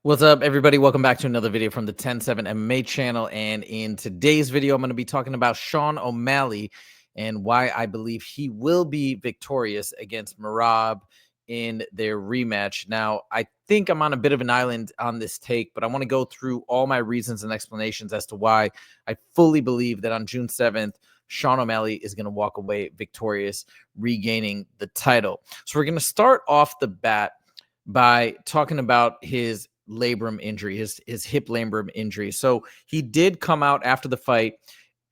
What's up, everybody? Welcome back to another video from the 10-7 MMA channel. And in today's video, I'm going to be talking about Sean O'Malley and why I believe he will be victorious against Merab in their rematch. Now, I think I'm on a bit of an island on this take, but I want to go through all my reasons and explanations as to why I fully believe that on June 7th, Sean O'Malley is going to walk away victorious, regaining the title. So we're going to start off the bat by talking about his labrum injury, his hip labrum injury. So he did come out after the fight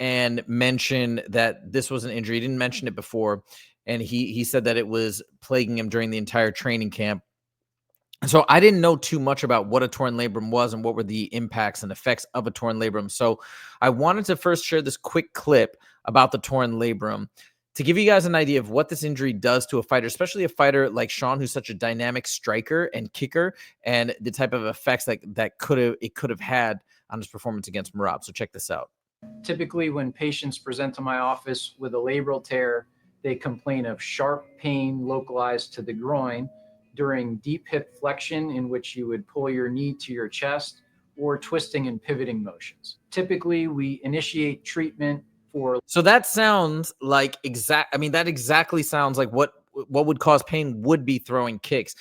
and mention that this was an injury. He didn't mention it before, and he said that it was plaguing him during the entire training camp. So I didn't know too much about what a torn labrum was and what were the impacts and effects of a torn labrum. So I wanted to first share this quick clip about the torn labrum to give you guys an idea of what this injury does to a fighter, especially a fighter like Sean, who's such a dynamic striker and kicker, and the type of effects that it could have had on his performance against Merab. So check this out. Typically, when patients present to my office with a labral tear, they complain of sharp pain localized to the groin during deep hip flexion, in which you would pull your knee to your chest, or twisting and pivoting motions. Typically, we initiate treatment for. So that sounds like that exactly sounds like what would cause pain would be throwing kicks.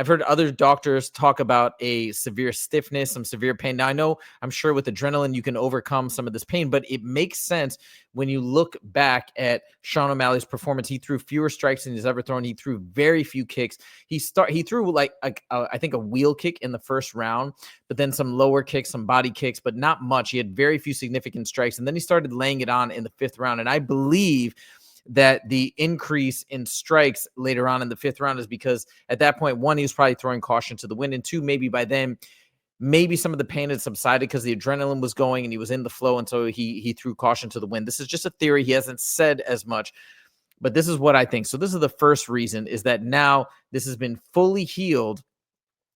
I've heard other doctors talk about a severe stiffness, some severe pain. Now, I'm sure with adrenaline, you can overcome some of this pain, but it makes sense when you look back at Sean O'Malley's performance. He threw fewer strikes than he's ever thrown. He threw very few kicks. He threw I think a wheel kick in the first round, but then some lower kicks, some body kicks, but not much. He had very few significant strikes, and then he started laying it on in the fifth round. And I believe that the increase in strikes later on in the fifth round is because at that point, one, he was probably throwing caution to the wind, and two, maybe by then, maybe some of the pain had subsided because the adrenaline was going and he was in the flow, and so he threw caution to the wind. This is just a theory. He hasn't said as much, but this is what I think. So this is the first reason, is that now this has been fully healed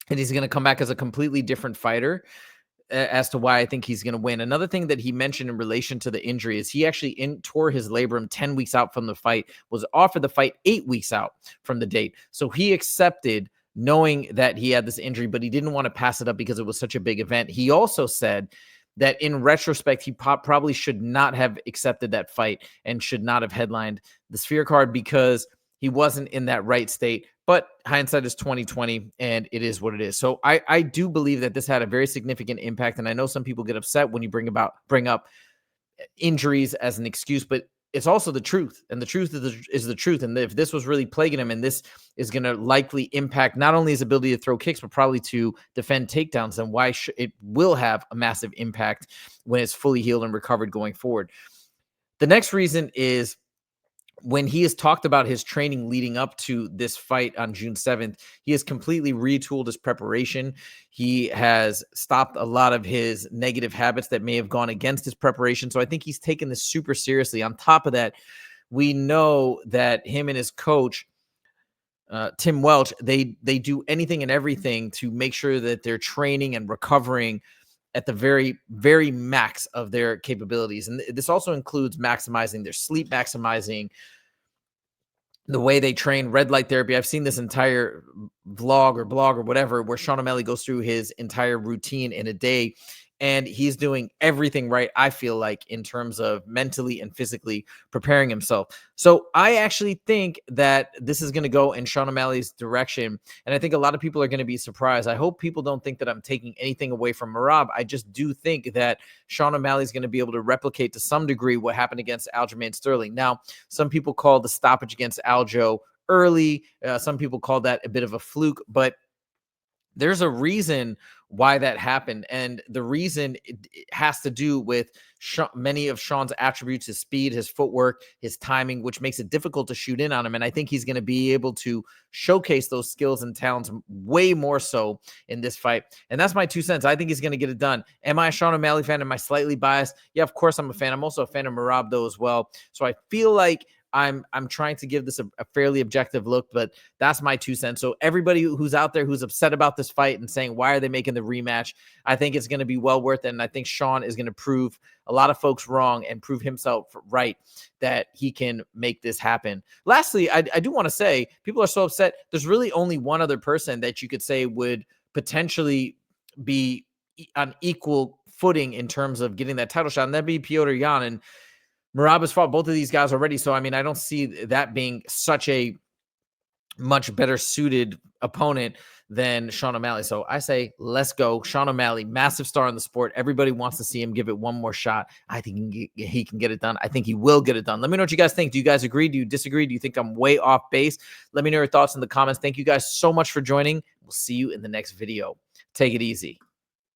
and he's going to come back as a completely different fighter, as to why I think he's going to win. Another thing that he mentioned in relation to the injury is he actually tore his labrum 10 weeks out from the fight, was offered the fight 8 weeks out from the date. So he accepted, knowing that he had this injury, but he didn't want to pass it up because it was such a big event. He also said that in retrospect, he probably should not have accepted that fight and should not have headlined the Sphere card because he wasn't in that right state. But hindsight is 20/20, and it is what it is. So I do believe that this had a very significant impact. And I know some people get upset when you bring up injuries as an excuse, but it's also the truth. And the truth is the truth. And if this was really plaguing him, and this is going to likely impact not only his ability to throw kicks, but probably to defend takedowns, then why it will have a massive impact when it's fully healed and recovered going forward. The next reason is, when he has talked about his training leading up to this fight on June 7th, he has completely retooled his preparation. He has stopped a lot of his negative habits that may have gone against his preparation. So I think he's taken this super seriously. On top of that, we know that him and his coach, Tim Welch, they do anything and everything to make sure that they're training and recovering at the very, very max of their capabilities. And this also includes maximizing their sleep, maximizing the way they train, red light therapy. I've seen this entire blog or whatever, where Sean O'Malley goes through his entire routine in a day, and he's doing everything right, I feel like, in terms of mentally and physically preparing himself. So I actually think that this is going to go in Sean O'Malley's direction, and I think a lot of people are going to be surprised. I hope people don't think that I'm taking anything away from Merab. I just do think that Sean O'Malley is going to be able to replicate to some degree what happened against Aljamain Sterling. Now, some people call the stoppage against Aljo early. Some people call that a bit of a fluke, but there's a reason why that happened. And the reason it has to do with many of Sean's attributes: his speed, his footwork, his timing, which makes it difficult to shoot in on him. And I think he's going to be able to showcase those skills and talents way more so in this fight. And that's my 2 cents. I think he's going to get it done. Am I a Sean O'Malley fan? Am I slightly biased? Yeah, of course I'm a fan. I'm also a fan of Merab, though, as well. So I feel like I'm trying to give this a fairly objective look, but that's my 2 cents. So everybody who's out there who's upset about this fight and saying, why are they making the rematch? I think it's going to be well worth it. And I think Sean is going to prove a lot of folks wrong and prove himself right, that he can make this happen. Lastly, I do want to say, people are so upset. There's really only one other person that you could say would potentially be on equal footing in terms of getting that title shot, and that'd be Petr Yan. And Merab has fought both of these guys already, so I mean, I don't see that being such a much better suited opponent than Sean O'Malley. So I say, let's go. Sean O'Malley, massive star in the sport. Everybody wants to see him give it one more shot. I think he can get it done. I think he will get it done. Let me know what you guys think. Do you guys agree? Do you disagree? Do you think I'm way off base? Let me know your thoughts in the comments. Thank you guys so much for joining. We'll see you in the next video. Take it easy.